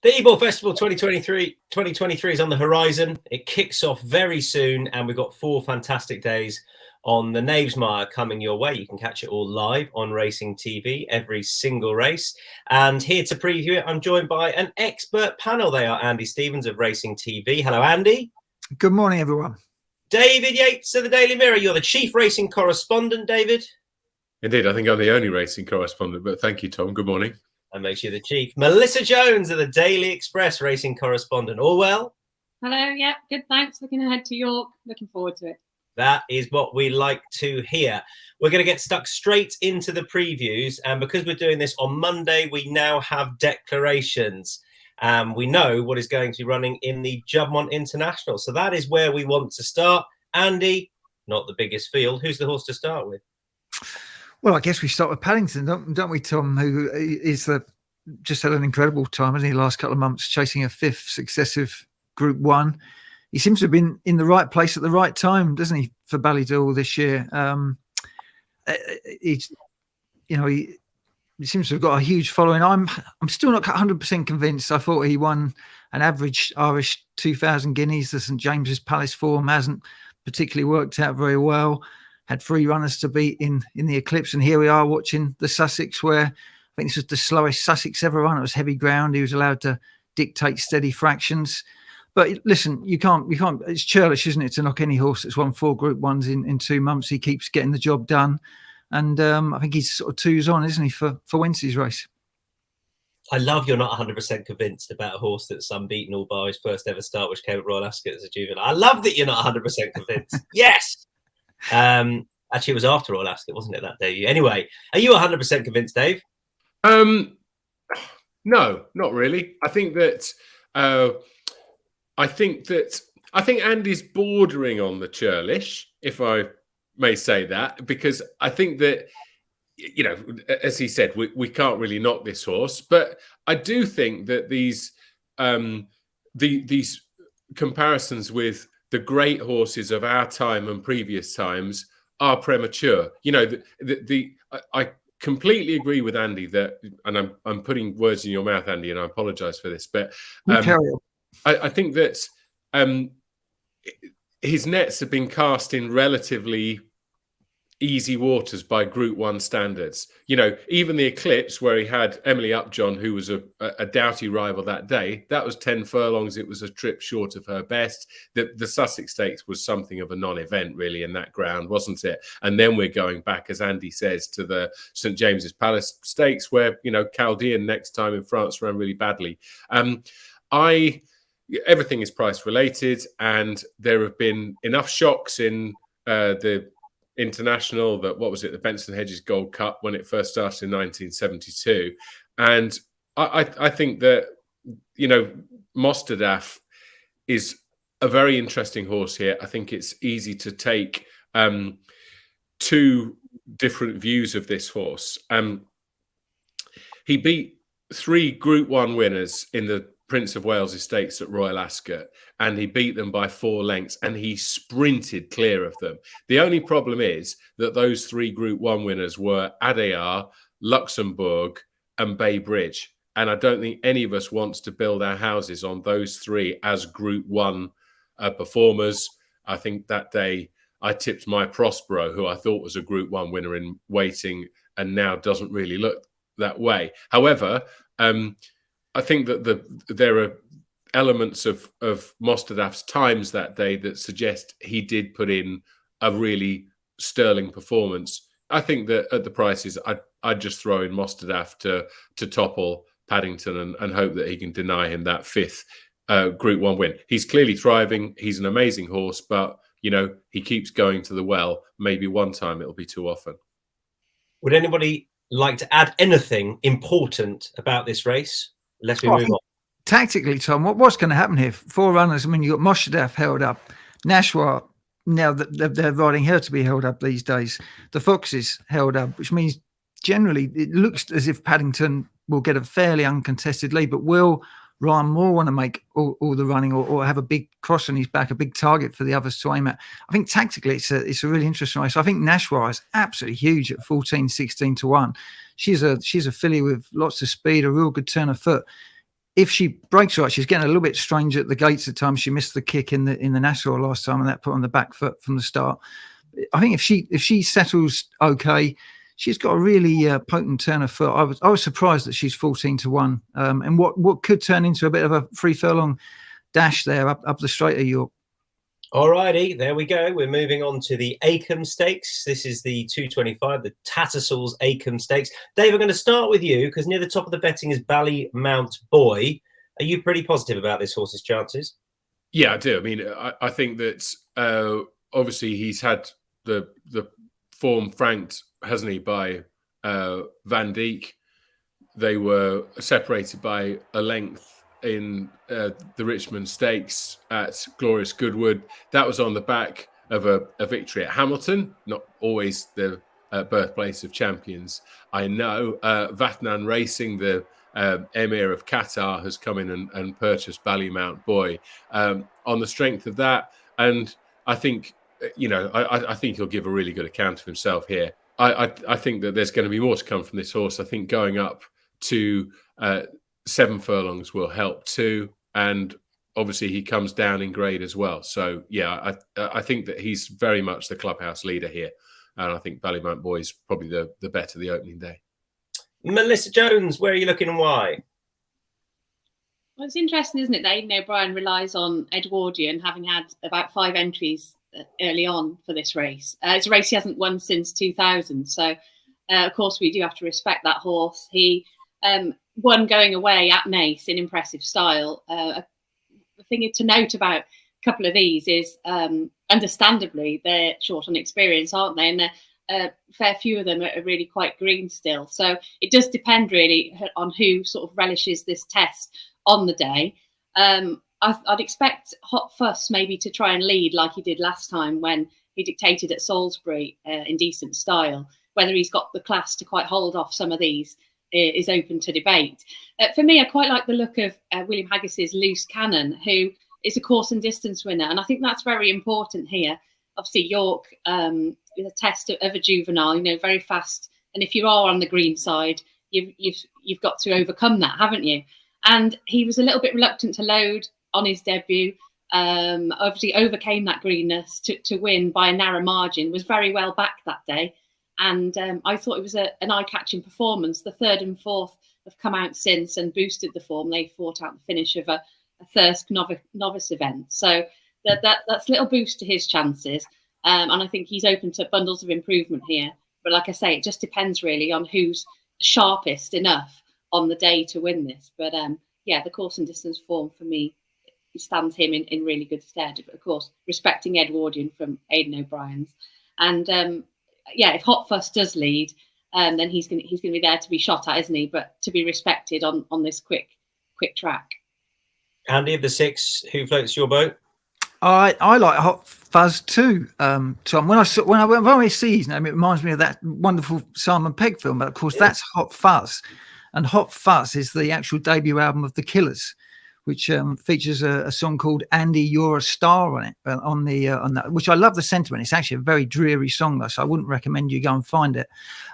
The Ebor Festival 2023 is on the horizon. It kicks off very soon, and we've got 4 fantastic days on the Knavesmire coming your way. You can catch it all live on Racing TV, every single race. And here to preview it, I'm joined by an expert panel. They are Andy Stevens of Racing TV. Hello, Andy. Good morning, everyone. David Yates of the Daily Mirror. You're the chief racing correspondent, David. Indeed, I think I'm the only racing correspondent, but thank you, Tom. Good morning. And makes you the chief. Melissa Jones of the Daily Express racing correspondent. All well? Hello, yeah, good, thanks. Looking ahead to York. Looking forward to it. That is what we like to hear. We're going to get stuck straight into the previews. And because we're doing this on Monday, we now have declarations. We know what is going to be running in the Juddmonte International. So that is where we want to start. Andy, not the biggest field. Who's the horse to start with? Well, I guess we start with Paddington, don't we, Tom, who is just had an incredible time, hasn't he, the last couple of months, chasing a 5th successive Group 1. He seems to have been in the right place at the right time, doesn't he, for Ballydoyle this year? He seems to have got a huge following. I'm still not 100% convinced. I thought he won an average Irish 2,000 guineas. The St James's Palace form hasn't particularly worked out very well. Had 3 runners to beat in the Eclipse, and here we are watching the Sussex, where I think this was the slowest Sussex ever run. It was heavy ground. He was allowed to dictate steady fractions. But listen, you can't. It's churlish, isn't it, to knock any horse that's won 4 Group 1s in 2 months. He keeps getting the job done, and I think he's sort of 2s on, isn't he, for Wednesday's race? I love you're not 100% convinced about a horse that's unbeaten all bar his first ever start, which came at Royal Ascot as a juvenile. I love that you're not 100% convinced. Yes. Actually, it was after Royal Ascot, wasn't it, that day? Anyway, are you 100% convinced, Dave? No, not really. I think Andy's bordering on the churlish, if I may say that, because I think that, you know, as he said, we can't really knock this horse, but I do think that these comparisons with the great horses of our time and previous times are premature. You know, I completely agree with Andy that, and I'm putting words in your mouth, Andy, and I apologise for this, but I think that his nets have been cast in relatively easy waters by Group 1 standards. You know, even the Eclipse, where he had Emily Upjohn, who was a doughty rival that day, that was 10 furlongs. It was a trip short of her best. The Sussex Stakes was something of a non-event, really, in that ground, wasn't it? And then we're going back, as Andy says, to the St James's Palace Stakes, where, you know, Chaldean next time in France ran really badly. Everything is price related, and there have been enough shocks in the International, the Benson Hedges Gold Cup when it first started in 1972, and I think that, you know, Mostadaf is a very interesting horse here. I think it's easy to take 2 different views of this horse. He beat 3 Group 1 winners in the Prince of Wales Stakes at Royal Ascot, and he beat them by 4 lengths, and he sprinted clear of them. The only problem is that those 3 Group 1 winners were Adayar, Luxembourg, and Bay Bridge. And I don't think any of us wants to build our houses on those 3 as Group 1 performers. I think that day I tipped my Prospero, who I thought was a Group 1 winner in waiting, and now doesn't really look that way. However, I think that there are elements of Mostadaf's times that day that suggest he did put in a really sterling performance. I think that at the prices, I'd just throw in Mostadaf to topple Paddington and hope that he can deny him that 5th Group 1 win. He's clearly thriving. He's an amazing horse, but, you know, he keeps going to the well. Maybe one time it'll be too often. Would anybody like to add anything important about this race? Let's move on. Tactically, Tom, what's going to happen here? 4 runners. I mean, you've got Mostadaf held up. Nashwa, now that they're riding her to be held up these days. The Foxes held up, which means generally it looks as if Paddington will get a fairly uncontested lead, but will Ryan Moore want to make all the running or have a big cross on his back, a big target for the others to aim at? I think tactically it's a really interesting race. I think Nashwa is absolutely huge at 14, 16 to 1. She's a filly with lots of speed, a real good turn of foot. if she breaks right, she's getting a little bit strange at the gates at times. She missed the kick in the Nassau last time, and that put on the back foot from the start. I think if she settles okay, she's got a really potent turn of foot. I was surprised that she's 14-1, and what could turn into a bit of a 3 furlong dash there up the straight of York. Alrighty, there we go. We're moving on to the Acomb Stakes. This is the 225, the Tattersalls Acomb Stakes. Dave, I'm going to start with you because near the top of the betting is Ballymount Boy. Are you pretty positive about this horse's chances? Yeah, I do. I mean, I think that obviously he's had the form franked, hasn't he, by Van Dijk. They were separated by a length in the Richmond Stakes at Glorious Goodwood. That was on the back of a victory at Hamilton, not always the birthplace of champions. I know Vatnan Racing, the Emir of Qatar, has come in and purchased Ballymount Boy on the strength of that. And I think, I think he'll give a really good account of himself here. I think that there's going to be more to come from this horse. I think going up to 7 furlongs will help too, and obviously he comes down in grade as well. So yeah, I think that he's very much the clubhouse leader here, and I think Ballymount Boy is probably the bet of the opening day. Melissa Jones, where are you looking and why? Well, it's interesting, isn't it, that Aidan O'Brien relies on Edwardian, having had about 5 entries early on for this race. It's a race he hasn't won since 2000, so of course we do have to respect that horse. He won going away at Naas in impressive style. The thing to note about a couple of these is, understandably, they're short on experience, aren't they? And a fair few of them are really quite green still. So it does depend really on who sort of relishes this test on the day. I'd expect Hot Fuss maybe to try and lead like he did last time when he dictated at Salisbury in decent style. Whether he's got the class to quite hold off some of these is open to debate. For me, I quite like the look of William Haggis's Loose Cannon, who is a course and distance winner, and I think that's very important here. Obviously, York is a test of a juvenile, very fast, and if you are on the green side, you've got to overcome that, haven't you? And he was a little bit reluctant to load on his debut. Obviously, overcame that greenness to win by a narrow margin. Was very well backed that day. And I thought it was an eye-catching performance. The 3rd and 4th have come out since and boosted the form. They fought out the finish of a Thirsk novice event. So that's a little boost to his chances. And I think he's open to bundles of improvement here. But like I say, it just depends really on who's sharpest enough on the day to win this. But the course and distance form for me stands him in really good stead. Of course, respecting Edwardian from Aidan O'Brien's. And if Hot Fuss does lead, then he's going to be there to be shot at, isn't he? But to be respected on this quick track. Andy, of the 6, who floats your boat? I like Hot Fuzz too, Tom. When I see his name, it reminds me of that wonderful Simon Pegg film. But of course, that's Hot Fuzz, and Hot Fuzz is the actual debut album of the Killers, which features a song called "Andy, You're a Star" on it. On that, which I love the sentiment. It's actually a very dreary song, though, so I wouldn't recommend you go and find it.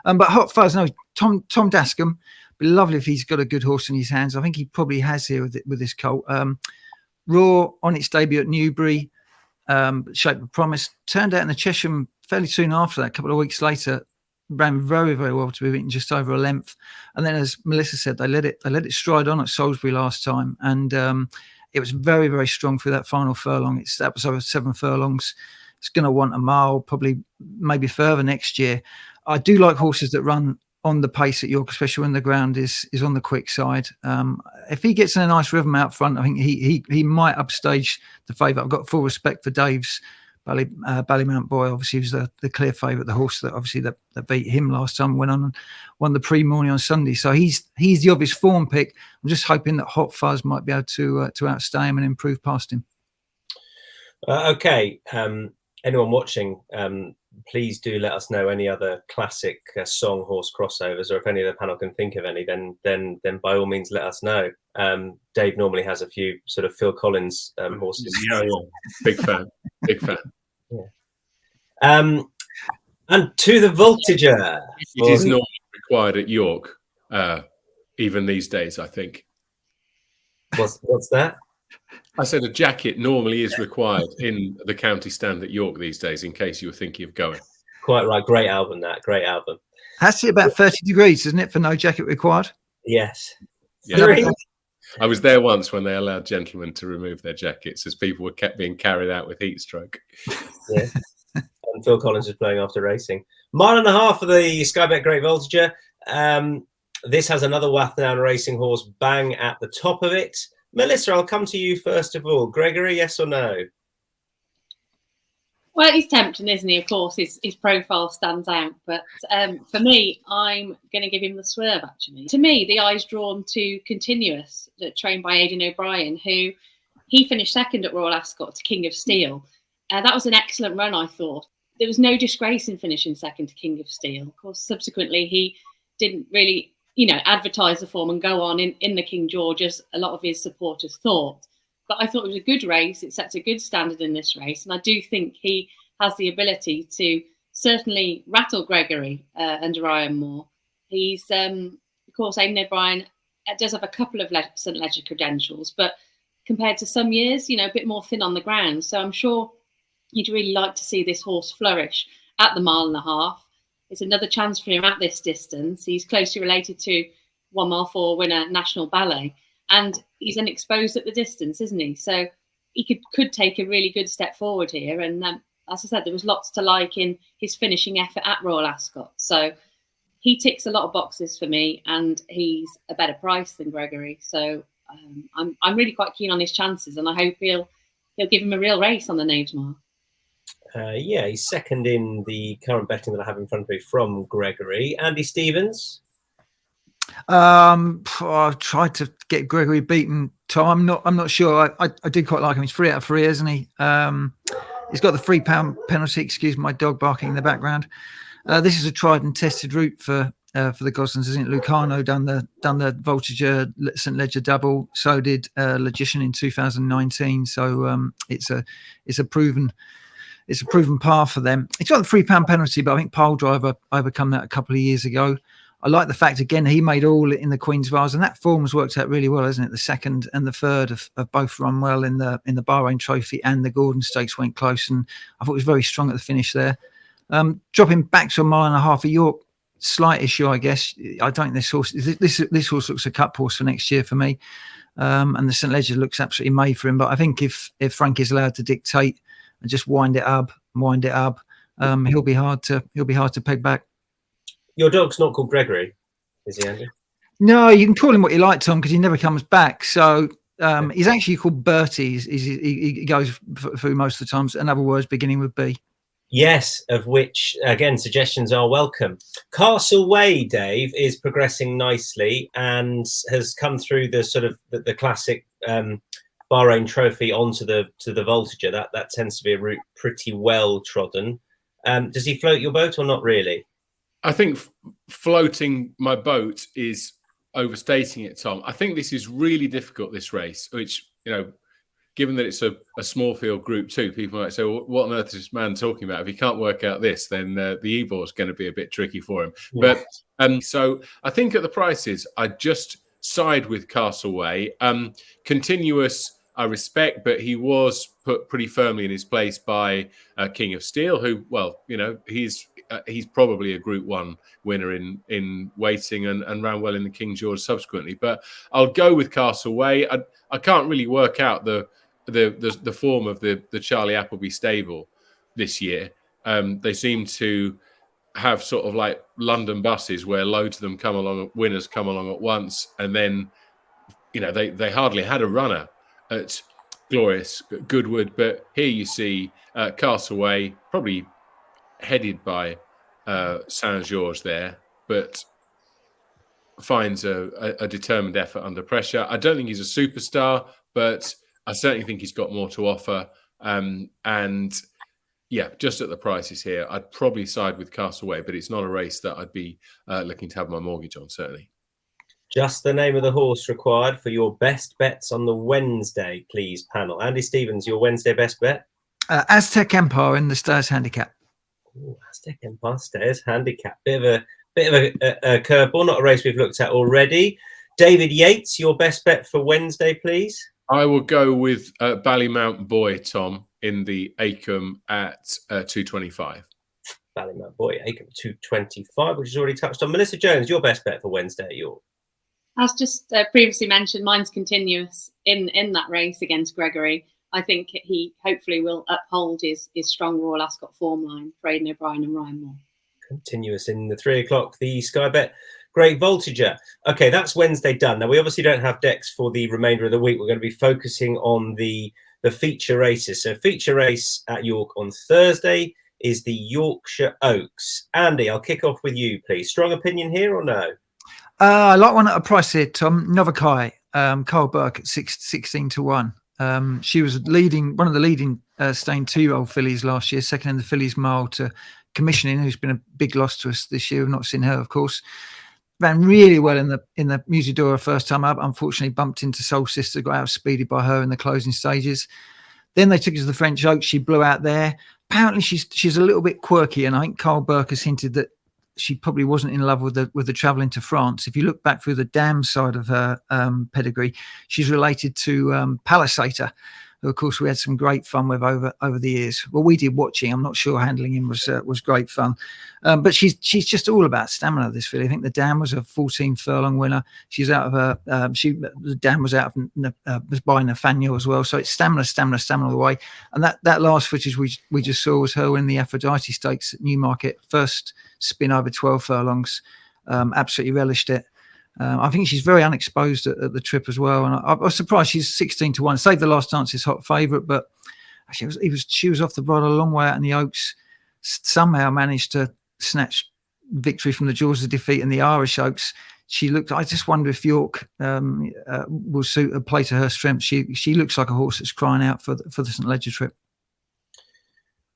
But Hot Fuzz, no, Tom Dascombe. Be lovely if he's got a good horse in his hands. I think he probably has here with this colt. Raw on its debut at Newbury, Shape of Promise, turned out in the Chesham fairly soon after that. A couple of weeks later, ran very, very well to be beaten just over a length. And then, as Melissa said, they let it stride on at Salisbury last time, and it was very, very strong through that final furlong. That was over 7 furlongs. It's going to want a mile, probably maybe further next year. I do like horses that run on the pace at York, especially when the ground is on the quick side. If he gets in a nice rhythm out front, I think he might upstage the favourite. I've got full respect for Dave's Ballymount Boy. Obviously, he was the clear favourite, the horse that obviously that beat him last time, went on and won the pre-morning on Sunday. So he's the obvious form pick. I'm just hoping that Hot Fuzz might be able to outstay him and improve past him. Okay. Anyone watching, please do let us know any other classic song horse crossovers, or if any of the panel can think of any, then by all means let us know. Dave normally has a few sort of Phil Collins horses. Yeah. Big fan. Yeah. And to the Voltigeur. It is not required at York, even these days, I think. What's that? I said a jacket normally is required in the county stand at York these days, in case you were thinking of going. Quite right. Great album, that. Great album. Has to be about 30 degrees, isn't it, for no jacket required? Yes. Yeah. Three. I was there once when they allowed gentlemen to remove their jackets as people were kept being carried out with heat stroke. Yeah. And Phil Collins was playing after racing. Mile and a half for the Sky Bet Great Voltigeur. This has another Wathdown racing horse bang at the top of it. Melissa, I'll come to you first of all. Gregory, yes or no? Well, he's tempting, isn't he? Of course, his profile stands out. But for me, I'm going to give him the swerve, actually. To me, the eye's drawn to Continuous, trained by Aidan O'Brien, who he finished second at Royal Ascot to King of Steel. That was an excellent run, I thought. There was no disgrace in finishing second to King of Steel. Of course, subsequently, he didn't really, advertise the form and go on in the King George as a lot of his supporters thought. But I thought it was a good race. It sets a good standard in this race. And I do think he has the ability to certainly rattle Gregory under Iron Moore. He's, of course, Aidan O'Brien does have a couple of St. Ledger credentials, but compared to some years, a bit more thin on the ground. So I'm sure he'd really like to see this horse flourish at the mile and a half. It's another chance for him at this distance. He's closely related to 1 mile 4 winner National Ballet. And he's unexposed at the distance, isn't he? So he could take a really good step forward here. And as I said, there was lots to like in his finishing effort at Royal Ascot. So he ticks a lot of boxes for me, and he's a better price than Gregory. So I'm really quite keen on his chances, and I hope he'll give him a real race on the Naves Mile. Yeah, he's second in the current betting that I have in front of me from Gregory. Andy Stevens. I've tried to get Gregory beaten, Tom. I'm not sure. I did quite like him. He's 3 out of 3, isn't he? He's got the £3 penalty. Excuse my dog barking in the background. This is a tried and tested route for the Goslings, isn't it? Lucano done the Voltigeur St. Ledger double. So did Logician in 2019. So it's a proven path for them. It's got the £3 penalty, but I think Pole Driver overcome that a couple of years ago. I like the fact, again, he made all in the Queen's Vase, and that form has worked out really well, hasn't it? The second and the third have both run well in the Bahrain Trophy, and the Gordon Stakes went close, and I thought it was very strong at the finish there. Dropping back to 1.5 miles at York, slight issue, I guess. I don't think this horse looks a cup horse for next year for me, and the St. Ledger looks absolutely made for him. But I think if Frank is allowed to dictate and just wind it up, he'll be hard to peg back. Your dog's not called Gregory, is he, Andy? No, you can call him what you like, Tom, because he never comes back. So he's actually called Bertie. He goes through most of the times. In other words, beginning with B. Yes, of which, again, suggestions are welcome. Castle Way, Dave, is progressing nicely and has come through the sort of the classic Bahrain Trophy onto the Voltigeur. That tends to be a route pretty well trodden. Does he float your boat or not really? I think floating my boat is overstating it, Tom. I think this is really difficult, this race, which, given that it's a small field group too, people might say, well, what on earth is this man talking about? If he can't work out this, then the Ebor is going to be a bit tricky for him. Yeah. But so I think at the prices, I just side with Castle Way. Continuous, I respect, but he was put pretty firmly in his place by King of Steel, who, he's probably a Group 1 winner in waiting and ran well in the King George subsequently. But I'll go with Castle Way. I can't really work out the form of the Charlie Appleby stable this year. They seem to have sort of like London buses where loads of them come along, winners come along at once, and then they hardly had a runner at Glorious Goodwood. But here you see Castle Way, probably headed by Saint Georges there, but finds a determined effort under pressure. I don't think he's a superstar, but I certainly think he's got more to offer. And yeah, just at the prices here, I'd probably side with Castle Way, but it's not a race that I'd be looking to have my mortgage on, certainly. Just the name of the horse required for your best bets on the Wednesday, please, panel. Andy Stevens, your Wednesday best bet? Aztec Empire in the Stairs Handicap. Ooh, Aztec Empire Stairs Handicap. Bit of a curveball, not a race we've looked at already. David Yates, your best bet for Wednesday, please. I will go with Ballymount Boy, Tom, in the Acomb at 225. Ballymount Boy, Acomb 225, which is already touched on. Melissa Jones, your best bet for Wednesday at York. As just previously mentioned, mine's continuous in that race against Gregory. I think he hopefully will uphold his strong Royal Ascot form line for Aidan O'Brien and Ryan Moore. Continuous in the 3 o'clock, the Sky Bet Great Voltigeur. Okay, that's Wednesday done. Now, we obviously don't have decks for the remainder of the week. We're going to be focusing on the feature races. So feature race at York on Thursday is the Yorkshire Oaks. Andy, I'll kick off with you, please. Strong opinion here or no? I like one at a price here, Tom. Novakai, Carl Burke at 16 to 1. She was one of the leading staying 2-year-old fillies last year, second in the Fillies Mile to Commissioning, who's been a big loss to us this year. We've not seen her, of course. Ran really well in the Musidora first time up. Unfortunately, bumped into Soul Sister, got outspeeded by her in the closing stages. Then they took her to the French Oaks. She blew out there. Apparently, she's a little bit quirky, and I think Carl Burke has hinted that she probably wasn't in love with the travel into France. If you look back through the dam side of her pedigree, she's related to Palisator, who of course we had some great fun with over the years. Well, we did watching. I'm not sure handling him was great fun, but she's just all about stamina. This filly, I think the dam was a 14 furlong winner. She's out of her. The dam was out of was by Nathaniel as well. So it's stamina all the way. And that last footage we just saw was her in the Aphrodite Stakes at Newmarket, first spin over 12 furlongs. Absolutely relished it. I think she's very unexposed at the trip as well, and I was surprised she's 16 to 1. Save the Last Dance is hot favourite, but she was off the brodle a long way out in the Oaks. Somehow managed to snatch victory from the jaws of defeat in the Irish Oaks. I just wonder if York will suit a play to her strength. She looks like a horse that's crying out for the St Ledger trip.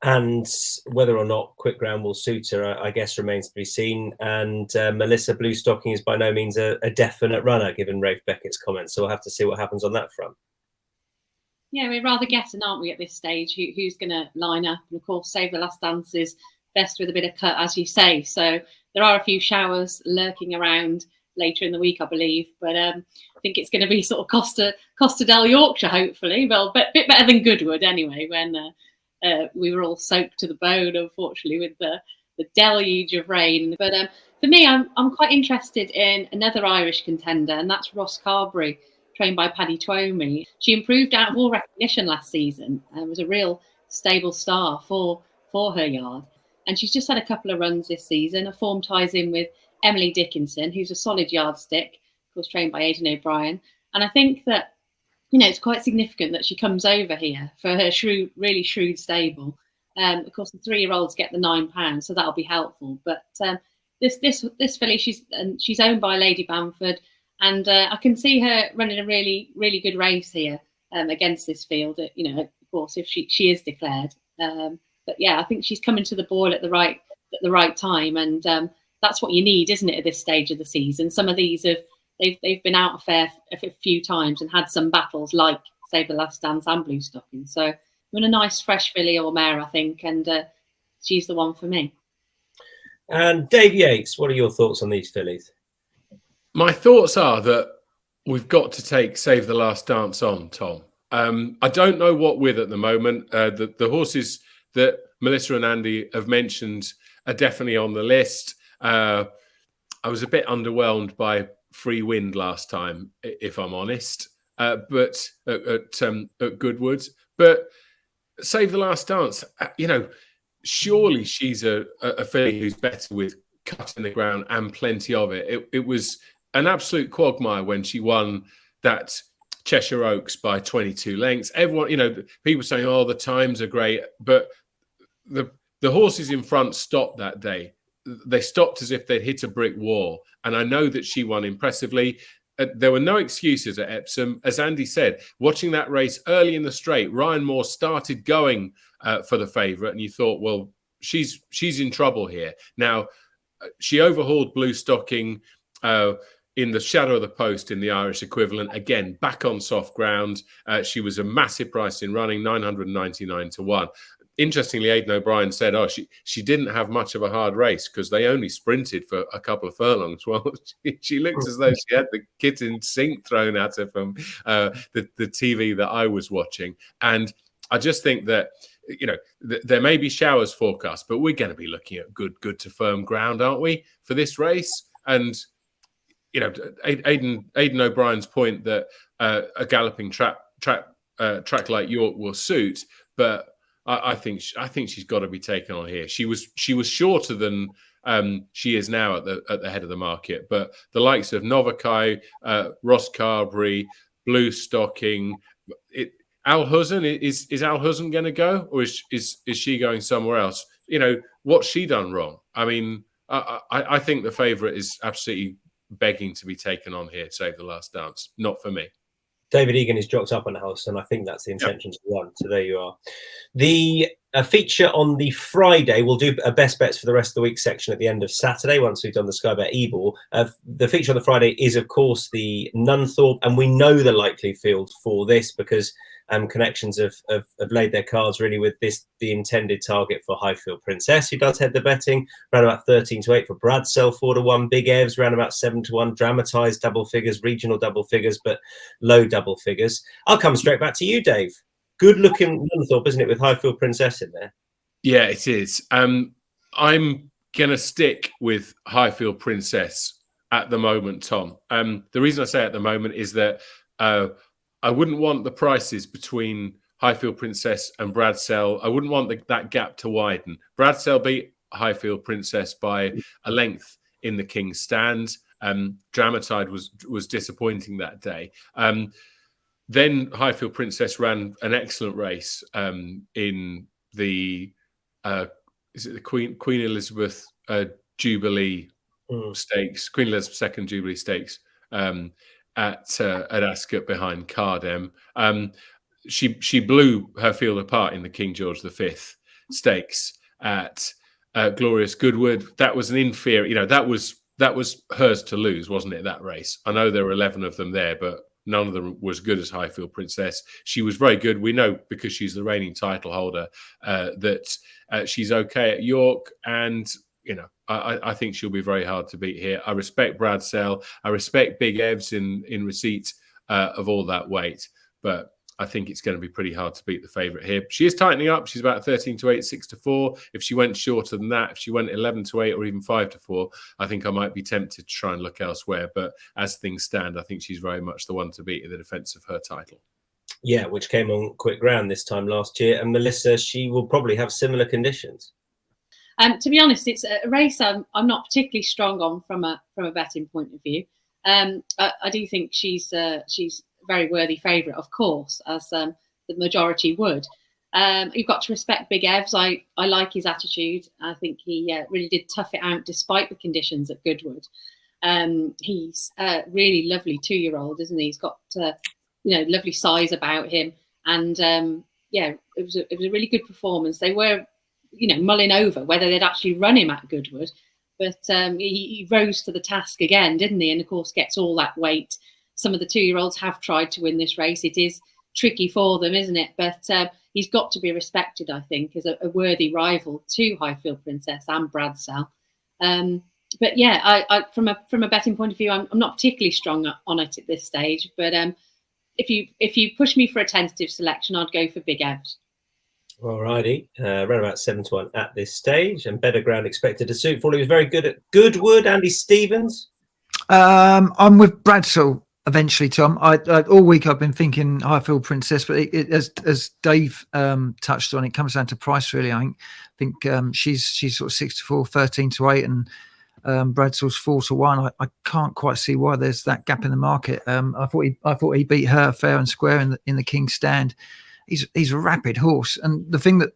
And whether or not Quick Ground will suit her, I guess, remains to be seen. And Melissa Blue Stocking is by no means a definite runner, given Rafe Beckett's comments. So we'll have to see what happens on that front. Yeah, we're rather guessing, aren't we, at this stage, who's going to line up? And of course, Save the Last Dance is best with a bit of cut, as you say. So there are a few showers lurking around later in the week, I believe. But I think it's going to be sort of Costa del Yorkshire, hopefully. Well, a bit better than Goodwood anyway, when we were all soaked to the bone, unfortunately, with the deluge of rain. But for me, I'm quite interested in another Irish contender, and that's Ross Carberry, trained by Paddy Twomey. She improved out of all recognition last season and was a real stable star for her yard. And she's just had a couple of runs this season. Her form ties in with Emily Dickinson, who's a solid yardstick, of course, trained by Aidan O'Brien. And I think that it's quite significant that she comes over here for her really shrewd stable. Of course, the 3-year-olds get the £9, so that'll be helpful. But this filly, she's owned by Lady Bamford, and I can see her running a really, really good race here against this field. Of course, if she is declared. But yeah, I think she's coming to the ball at the right time, and that's what you need, isn't it, at this stage of the season? Some of these they've been out a few times and had some battles like Save the Last Dance and Blue Stocking. So we're in a nice fresh filly or mare, I think, and she's the one for me. And Dave Yates, what are your thoughts on these fillies? My thoughts are that we've got to take Save the Last Dance on, Tom. I don't know what with at the moment. The horses that Melissa and Andy have mentioned are definitely on the list. I was a bit underwhelmed by Free Wind last time, if I'm honest, but at Goodwood. But Save the Last Dance, surely she's a filly who's better with cut in the ground and plenty of it. It was an absolute quagmire when she won that Cheshire Oaks by 22 lengths. Everyone, people saying, "Oh, the times are great," but the horses in front stopped that day. They stopped as if they'd hit a brick wall. And I know that she won impressively. There were no excuses at Epsom. As Andy said, watching that race early in the straight, Ryan Moore started going for the favourite, and you thought, well, she's in trouble here. Now, she overhauled Blue Stocking in the shadow of the post in the Irish equivalent. Again, back on soft ground. She was a massive price in running, 999 to 1. interestingly, Aidan O'Brien said, "Oh, she didn't have much of a hard race because they only sprinted for a couple of furlongs." Well, she looked as though she had the kitchen sink thrown at her from the TV that I was watching, and I just think that, you know, there may be showers forecast, but we're going to be looking at good to firm ground, aren't we, for this race? And you know, Aidan O'Brien's point that a galloping track like York will suit, but I think she's got to be taken on here. She was shorter than she is now at the head of the market, but the likes of Novakai, Ross Carberry, Blue Stocking, Al Huzn, is Al Huzn going to go, or is she going somewhere else? You know, what's she done wrong? I mean, I think the favourite is absolutely begging to be taken on here. Save the Last Dance, not for me. David Egan is dropped up on the house, and I think that's the intention to run. So there you are. The feature on the Friday, we'll do a best bets for the rest of the week section at the end of Saturday once we've done the Sky Bet Ebor. The feature on the Friday is, of course, the Nunthorpe, and we know the likely field for this because connections have laid their cards really with the intended target for Highfield Princess, who does head the betting, around about 13-8 for Bradsell, 4-1, Big Evs around about 7-1, dramatised double figures, regional double figures, but low double figures. I'll come straight back to you, Dave. Good looking Nunthorpe, isn't it, with Highfield Princess in there? Yeah, it is. I'm gonna stick with Highfield Princess at the moment, Tom. The reason I say at the moment is that I wouldn't want the prices between Highfield Princess and Bradsell. I wouldn't want that gap to widen. Bradsell beat Highfield Princess by a length in the King's Stand. Dramatide was disappointing that day. Then Highfield Princess ran an excellent race in the is it the Queen Elizabeth Jubilee Stakes, Queen Elizabeth II Jubilee Stakes. At Ascot behind Cardem. She blew her field apart in the King George V Stakes at Glorious Goodwood. That was an inferior, you know, that was hers to lose, wasn't it, that race? I know there were 11 of them there, but none of them was good as Highfield Princess. She was very good. We know, because she's the reigning title holder, that she's okay at York, and you know, I think she'll be very hard to beat here. I respect Bradsell. I respect Big Evs in receipt of all that weight, but I think it's going to be pretty hard to beat the favourite here. She is tightening up. She's about 13-8, 6-4. If she went shorter than that, if she went 11-8 or even 5-4, I think I might be tempted to try and look elsewhere. But as things stand, I think she's very much the one to beat in the defence of her title. Yeah, which came on quick ground this time last year. And Melissa, she will probably have similar conditions. To be honest, it's a race I'm not particularly strong on from a betting point of view. I do think she's a very worthy favourite, of course, as the majority would. You've got to respect Big Evs. I like his attitude. I think he really did tough it out despite the conditions at Goodwood. He's a really lovely 2-year-old, isn't he? He's got lovely size about him, and it was a really good performance. They were mulling over whether they'd actually run him at Goodwood, but he rose to the task again, didn't he? And of course gets all that weight. Some of the 2-year-olds have tried to win this race. It is tricky for them, isn't it? But he's got to be respected, I think, as a worthy rival to Highfield Princess and Bradsell. But yeah, I from a betting point of view, I'm not particularly strong on it at this stage. But if you push me for a tentative selection, I'd go for Big Evs. Alrighty, around about 7-1 at this stage, and better ground expected to suit for. He was very good at Goodwood. Andy Stevens. I'm with Bradsell eventually, Tom. I all week I've been thinking Highfield Princess, but as Dave touched on, it comes down to price really. I think she's sort of 6-4, 13-8, and Bradsell's 4-1. I can't quite see why there's that gap in the market. I thought he beat her fair and square in the King's Stand. He's a rapid horse, and the thing that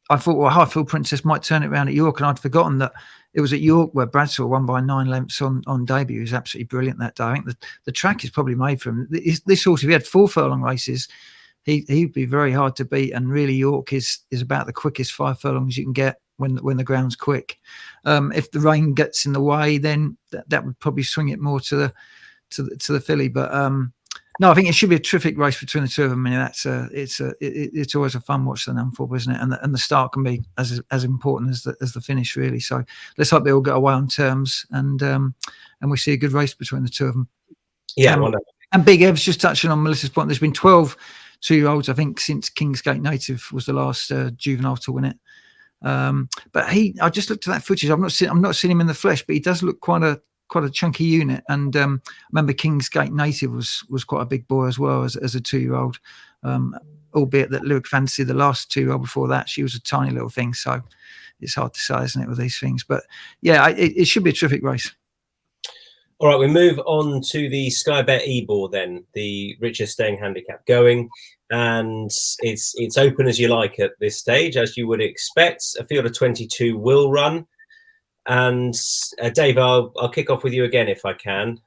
I thought, well, Highfield Princess might turn it around at York, and I'd forgotten that it was at York where Bradsell won by 9 lengths on debut. He was absolutely brilliant that day. I think the track is probably made for him. This horse, if he had 4 furlong races, he'd be very hard to beat. And really, York is about the quickest 5 furlongs you can get when the ground's quick. If the rain gets in the way, then that would probably swing it more to the filly. But No, I think it should be a terrific race between the two of them. I mean, it's always a fun watch, the Nunthorpe, isn't it? And the start can be as important as the finish, really. So let's hope they all get away on terms, and we see a good race between the two of them. Yeah, and Big Ev's just touching on Melissa's point. There's been 12 2-year-olds, I think, since Kingsgate Native was the last juvenile to win it. But I just looked at that footage. I'm not seeing him in the flesh, but he does look quite a chunky unit. And I remember Kingsgate Native was quite a big boy as well as a 2-year-old, albeit that Lyric Fantasy, the last 2-year-old before that, she was a tiny little thing. So it's hard to say, isn't it, with these things? But yeah, it should be a terrific race. All right, we move on to the Sky Bet Ebor then, the richest staying handicap going, and it's open as you like at this stage, as you would expect. A field of 22 will run, and Dave, I'll kick off with you again if I can.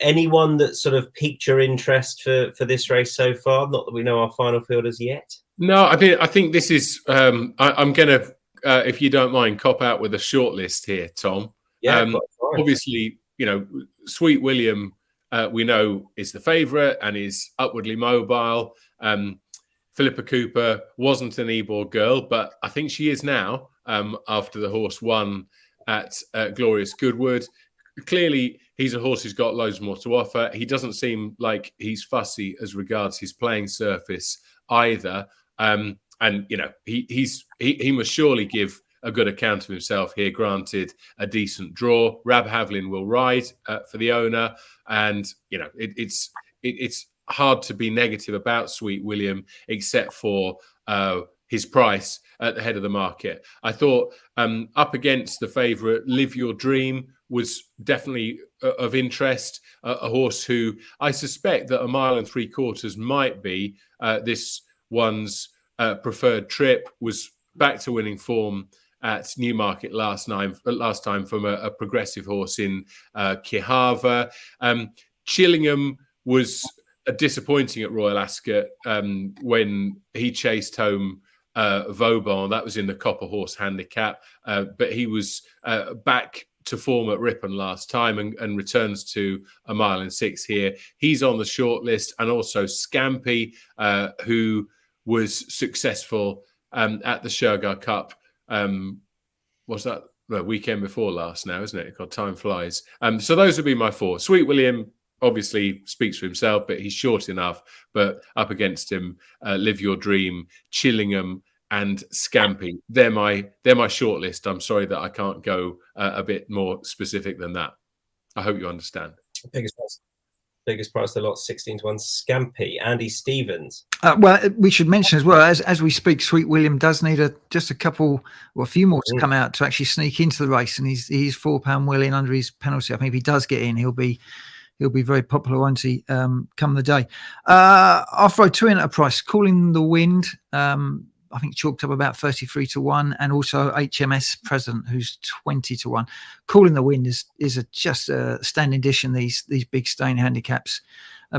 Anyone that sort of piqued your interest for this race so far? Not that we know our final fielders yet. No, I think this is. I'm going to, if you don't mind, cop out with a short list here, Tom. Yeah, obviously. You know, Sweet William, we know, is the favourite and is upwardly mobile. Philippa Cooper wasn't an Ebor girl, but I think she is now, after the horse won at Glorious Goodwood. Clearly, he's a horse who's got loads more to offer. He doesn't seem like he's fussy as regards his playing surface either. And, you know, he must surely give a good account of himself here, granted a decent draw. Rab Havlin will ride for the owner, and you know it's hard to be negative about Sweet William, except for his price at the head of the market. I thought up against the favourite, Live Your Dream was definitely of interest. A horse who I suspect that 1 3/4 miles might be this one's preferred trip, was back to winning form at Newmarket last time from a progressive horse in Kihava. Chillingham was disappointing at Royal Ascot when he chased home Vauban. That was in the Copper Horse handicap, but he was back to form at Ripon last time and returns to 1 6 miles here. He's on the short list, and also Scampy, who was successful at the Shergar Cup. Was that the weekend before last now, isn't it? God, time flies. So those would be my 4. Sweet William obviously speaks for himself, but he's short enough. But up against him, Live Your Dream, Chillingham, and Scampy. They're my short list. I'm sorry that I can't go a bit more specific than that. I hope you understand. Biggest price of the lot, 16-1 Scampy. Andy Stevens. Well, we should mention as well, as we speak, Sweet William does need a few more to come out to actually sneak into the race, and he's £4 well in under his penalty. I think if he does get in, he'll be very popular, won't he? Come the day. I'll throw 2 in at a price. Calling the Wind. I think chalked up about 33-1, and also HMS President, who's 20-1. Calling the Wind is just a standing dish in these big staying handicaps.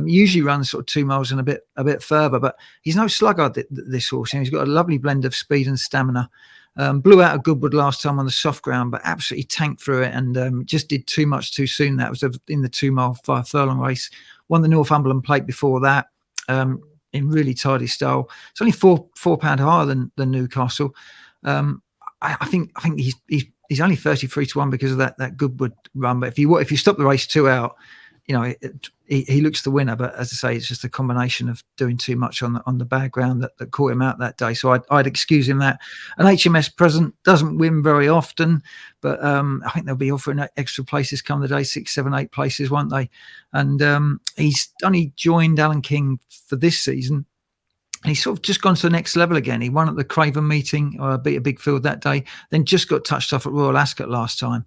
Usually runs sort of 2 miles and a bit further, but he's no sluggard, this horse. He's got a lovely blend of speed and stamina. Blew out of Goodwood last time on the soft ground, but absolutely tanked through it, and just did too much too soon. That was in the 2 mile 5 furlong race. Won the Northumberland Plate before that. In really tidy style. It's only £4 higher than Newcastle. I think he's only 33-1 because of that Goodwood run. But if you stop the race 2 out, you know he looks the winner. But as I say, it's just a combination of doing too much on the bad ground that caught him out that day. So I'd excuse him that. And HMS Present doesn't win very often, but I think they'll be offering extra places come the day, 6, 7, 8 places, won't they? And he's only joined Alan King for this season. And he's sort of just gone to the next level again. He won at the Craven meeting, beat a big field that day, then just got touched off at Royal Ascot last time.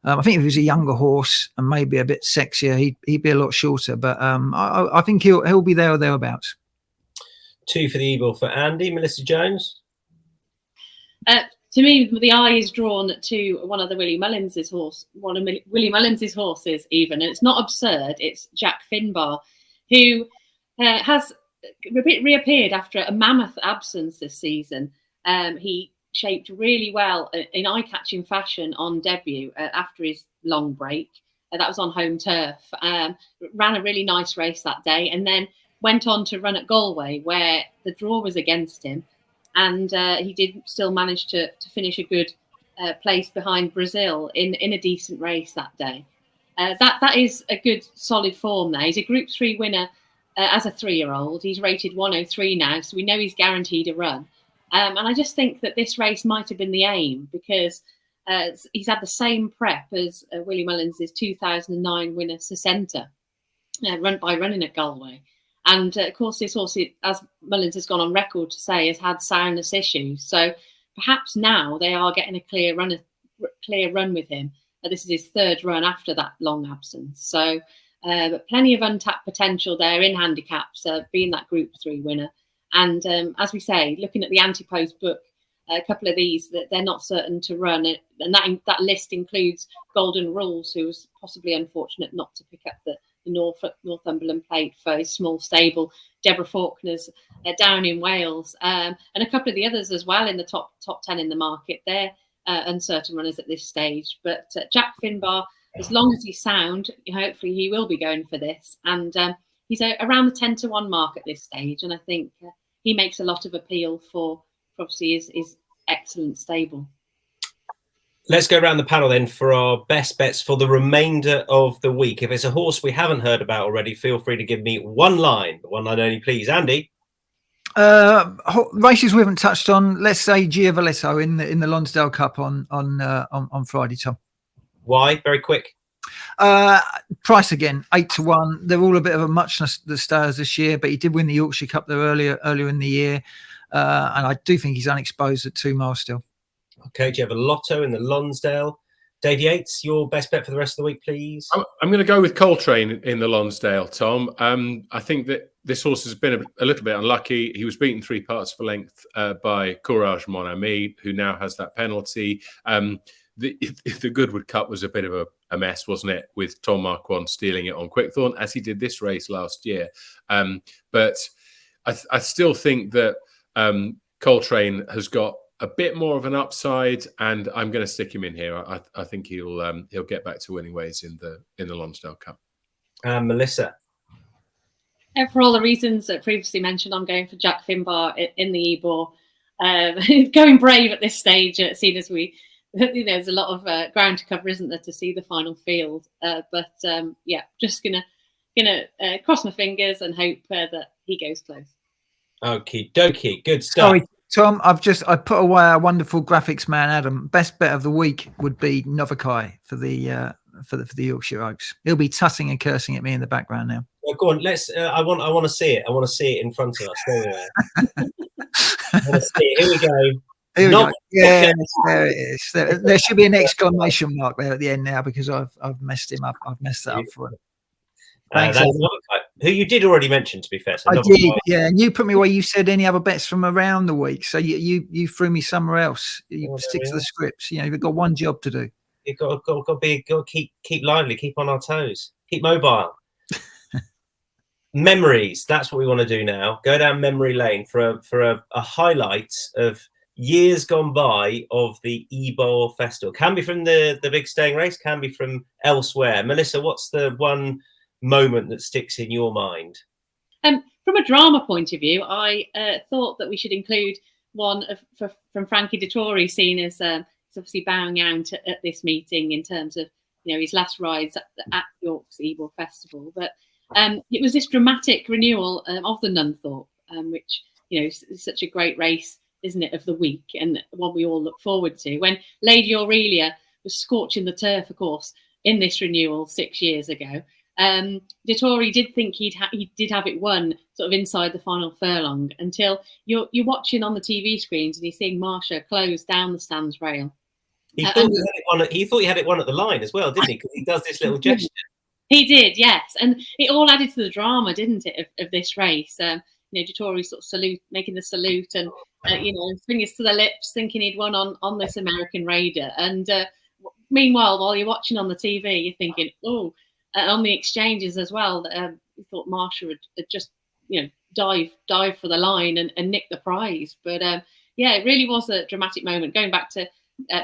I think if he was a younger horse and maybe a bit sexier, he'd be a lot shorter. But I think he'll be there or thereabouts. 2 for the Ebor for Andy. Melissa Jones. To me, the eye is drawn to one of Willie Mullins's horses, even, and it's not absurd. It's Jack Finbar, who has reappeared after a mammoth absence this season. He shaped really well in eye-catching fashion on debut after his long break. That was on home turf. Ran a really nice race that day, and then went on to run at Galway, where the draw was against him, and he did still manage to finish a good place behind Brazil in a decent race that day. That is a good solid form there. He's a Group 3 winner as a 3-year-old. He's rated 103 now, so we know he's guaranteed a run. And I just think that this race might have been the aim, because he's had the same prep as Willie Mullins' 2009 winner, Sesenta, running at Galway. And of course, this horse, as Mullins has gone on record to say, has had soundness issues. So perhaps now they are getting a clear run with him. This is his 3rd run after that long absence. So but plenty of untapped potential there in handicaps, being that Group 3 winner. And as we say, looking at the anti-post book, a couple of these that they're not certain to run, and that list includes Golden Rules, who was possibly unfortunate not to pick up the Northumberland plate for his small stable. Deborah Faulkner's down in Wales, and a couple of the others as well in the top 10 in the market. They're uncertain runners at this stage, but Jack Finbar, as long as he's sound, hopefully he will be going for this. And he's around the 10-1 mark at this stage, and I think he makes a lot of appeal for obviously his excellent stable. Let's go around the panel then for our best bets for the remainder of the week. If it's a horse we haven't heard about already, feel free to give me one line only, please. Andy? Races we haven't touched on. Let's say Giavoletto in the Lonsdale Cup on Friday, Tom. Why? Very quick. Price again, 8-1. They're all a bit of a muchness, the stars this year, but he did win the Yorkshire Cup there earlier in the year, and I do think he's unexposed at 2 miles still. Okay, do you have a lotto in the Lonsdale? Dave Yates, your best bet for the rest of the week, please. I'm going to go with Coltrane in the Lonsdale, Tom. I think that this horse has been a little bit unlucky. He was beaten 3 parts for length by Courage Mon Ami, who now has that penalty. The Goodwood Cup was a bit of a mess, wasn't it, with Tom Marquand stealing it on Quickthorn, as he did this race last year. But I still think that Coltrane has got a bit more of an upside, and I'm going to stick him in here. I think he'll get back to winning ways in the Lonsdale Cup. Melissa? For all the reasons that previously mentioned, I'm going for Jack Finbar in the Ebor. Going brave at this stage, seeing as there's a lot of ground to cover, isn't there, to see the final field. But just gonna cross my fingers and hope that he goes close. Okie dokie, good stuff. Sorry, Tom, I put away our wonderful graphics man, Adam. Best bet of the week would be Novakai for the Yorkshire Oaks. He'll be tussing and cursing at me in the background now. Well, go on, let's. I want to see it. I want to see it in front of us. There I want to see it. Here we go. Here we go. Yes, there it is. There should be an exclamation mark there at the end now, because I've messed him up. I've messed that up for him. Thanks, who you did already mention, to be fair. So I did, yeah. And you put me away. You said any other bets from around the week, so you threw me somewhere else. You stick to the scripts. You've got one job to do. You've got to keep lively, keep on our toes, keep mobile. Memories. That's what we want to do now. Go down memory lane for a highlight of years gone by of the Ebor Festival. Can be from the big staying race, can be from elsewhere. Melissa, what's the one moment that sticks in your mind? From a drama point of view, I thought that we should include one from Frankie Dettori, seen as he's obviously bowing out at this meeting in terms of his last rides at York's Ebor Festival. But it was this dramatic renewal of the Nunthorpe, which is such a great race, isn't it, of the week, and one we all look forward to. When Lady Aurelia was scorching the turf, of course, in this renewal 6 years ago, Dettori did think he did have it won sort of inside the final furlong, until you're watching on the TV screens and you're seeing Marsha close down the stands rail. He thought he had it won at the line as well, didn't he? Because he does this little gesture. He did, yes, and it all added to the drama, didn't it, of this race? Dettori sort of making the salute, and fingers to the lips, thinking he'd won on this American Raider. And meanwhile, while you're watching on the TV, you're thinking, on the exchanges as well, we thought Marsha had just dive for the line and nick the prize. But it really was a dramatic moment. Going back to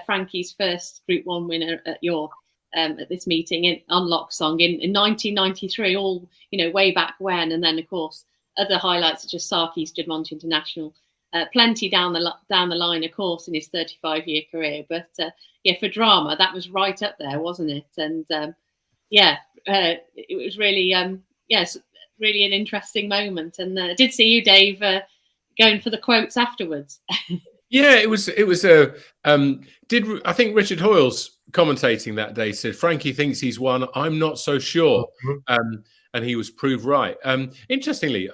Frankie's first Group 1 winner at York. At this meeting on Lock Song in 1993, all way back when, and then of course other highlights such as Saki's Juddmonte International. Plenty down the line, of course, in his 35-year career. But yeah, for drama, that was right up there, wasn't it? And it was really yes, really an interesting moment. And I did see you, Dave, going for the quotes afterwards. Yeah, it was a I think Richard Hoyle's commentating that day said Frankie thinks he's won. I'm not so sure. And he was proved right. Interestingly,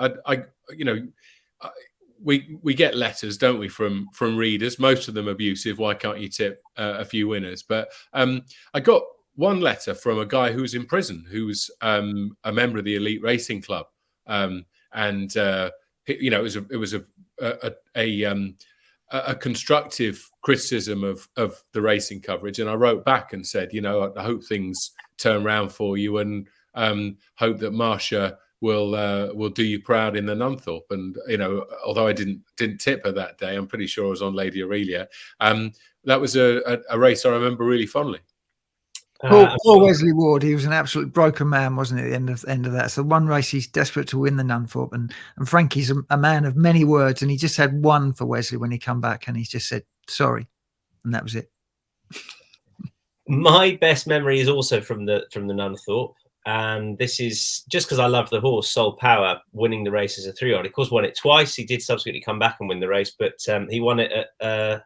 we get letters, don't we, from readers, most of them abusive. Why can't you tip a few winners? But I got one letter from a guy who's in prison, who's a member of the Elite Racing Club, and it was a constructive criticism of the racing coverage. And I wrote back and said, I hope things turn around for you, and hope that Marsha will do you proud in the Nunthorpe. And although I didn't tip her that day, I'm pretty sure I was on Lady Aurelia. That was a race I remember really fondly. Poor Wesley Ward, he was an absolute broken man, wasn't he, at the end of that? So one race he's desperate to win the Nunthorpe, and Frankie's a man of many words, and he just had one for Wesley when he come back, and he just said sorry, and that was it. My best memory is also from the Nunthorpe, and this is just because I love the horse, Soul Power, winning the race as a 3-year-old. He, of course, won it twice. He did subsequently come back and win the race, but he won it at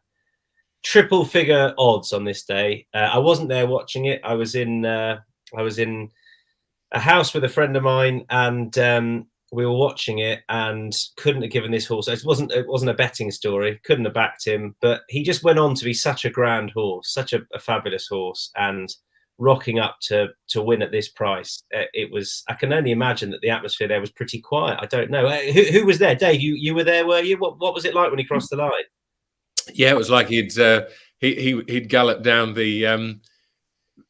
triple figure odds on this day. I wasn't there watching it. I was in a house with a friend of mine, and we were watching it, and couldn't have given this horse. It wasn't a betting story. Couldn't have backed him, but he just went on to be such a grand horse, such a fabulous horse, and rocking up to win at this price. It was. I can only imagine that the atmosphere there was pretty quiet. I don't know who was there. Dave, you were there, were you? What was it like when he crossed the line? Yeah, it was like he'd galloped down the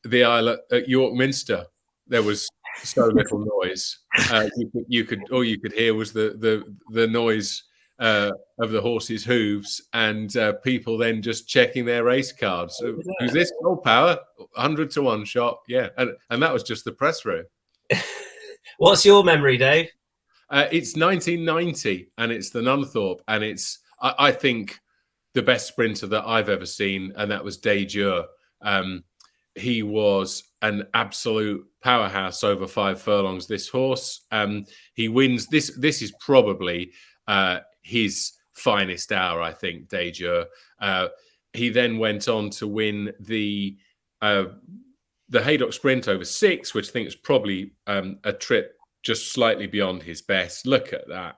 aisle at York Minster. There was so little noise. You could hear was the noise of the horse's hooves, and people then just checking their race cards. Who's this? Soul Power, 100 to 1 shot. Yeah, and that was just the press room. What's your memory, Dave? It's 1990, and it's the Nunthorpe, and it's I think the best sprinter that I've ever seen, and that was Voltigeur. He was an absolute powerhouse over 5 furlongs. This horse, he wins. This is probably his finest hour, I think. Voltigeur. He then went on to win the Haydock Sprint over 6, which I think is probably a trip just slightly beyond his best. Look at that.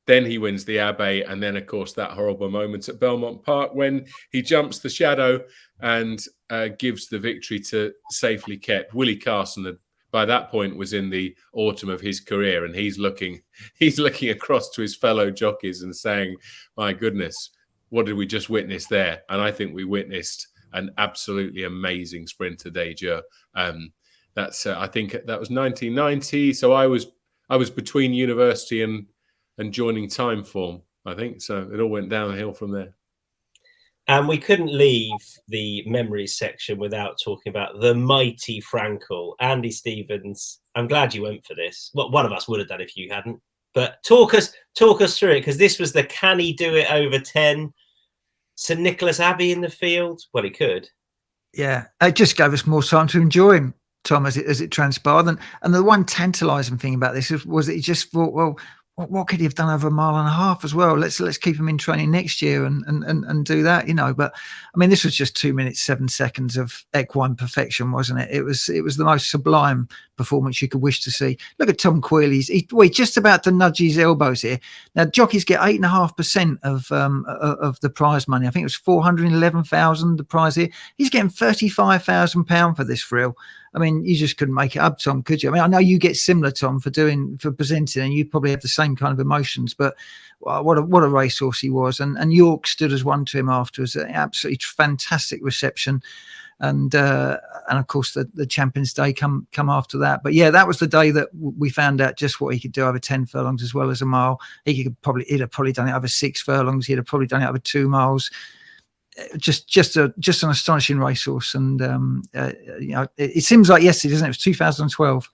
Then he wins the Abbey, and then, of course, that horrible moment at Belmont Park when he jumps the shadow and gives the victory to Safely Kept. Willie Carson, by that point, was in the autumn of his career, and he's looking across to his fellow jockeys and saying, "My goodness, what did we just witness there?" And I think we witnessed an absolutely amazing sprinter, Voltigeur. I think that was 1990. So I was between university and joining Timeform, I think. So it all went downhill from there. And we couldn't leave the memories section without talking about the mighty Frankel, Andy Stevens. I'm glad you went for this. Well, one of us would have done if you hadn't. But talk us through it, because this was the can he do it over 10? St Nicholas Abbey in the field. Well, he could. Yeah, it just gave us more time to enjoy him, Tom, as it transpired. And the one tantalising thing about this was that he just thought, well, what could he have done over 1.5 miles as well? Let's keep him in training next year and do that, But I mean, this was just 2 minutes 7 seconds of equine perfection, wasn't it? It was the most sublime performance you could wish to see. Look at Tom Queally. He's just about to nudge his elbows here. Now, jockeys get 8.5% of the prize money. I think it was 411,000 the prize here. He's getting £35,000 for this thrill. I mean, you just couldn't make it up, Tom, could you? I mean, I know you get similar, Tom, for presenting, and you probably have the same kind of emotions. But what a racehorse he was, and York stood as one to him afterwards. An absolutely fantastic reception, and of course the Champions Day come after that. But yeah, that was the day that we found out just what he could do over 10 furlongs as well as a mile. He'd have probably done it over 6 furlongs. He'd have probably done it over 2 miles. Just an astonishing racehorse, and it seems like yesterday, doesn't it? It was 2012,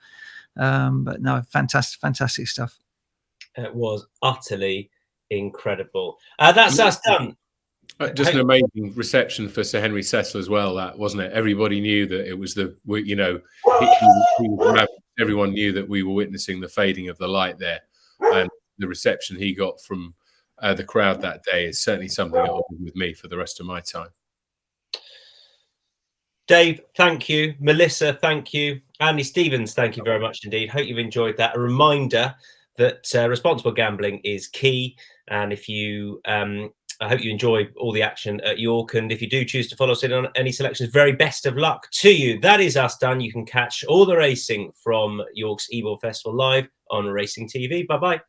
but no, fantastic stuff. It was utterly incredible. That's us done. Just an amazing reception for Sir Henry Cecil as well, that wasn't it? Everybody knew that it was everyone knew that we were witnessing the fading of the light there, and the reception he got from the crowd that day is certainly something that will be with me for the rest of my time. Dave, thank you. Melissa, thank you. Andy Stevens, thank you very much indeed. Hope you've enjoyed that. A reminder that responsible gambling is key, and if you I hope you enjoy all the action at York. And if you do choose to follow us in on any selections, very best of luck to you. That is us done. You can catch all the racing from York's Ebor Festival live on Racing TV. Bye-bye.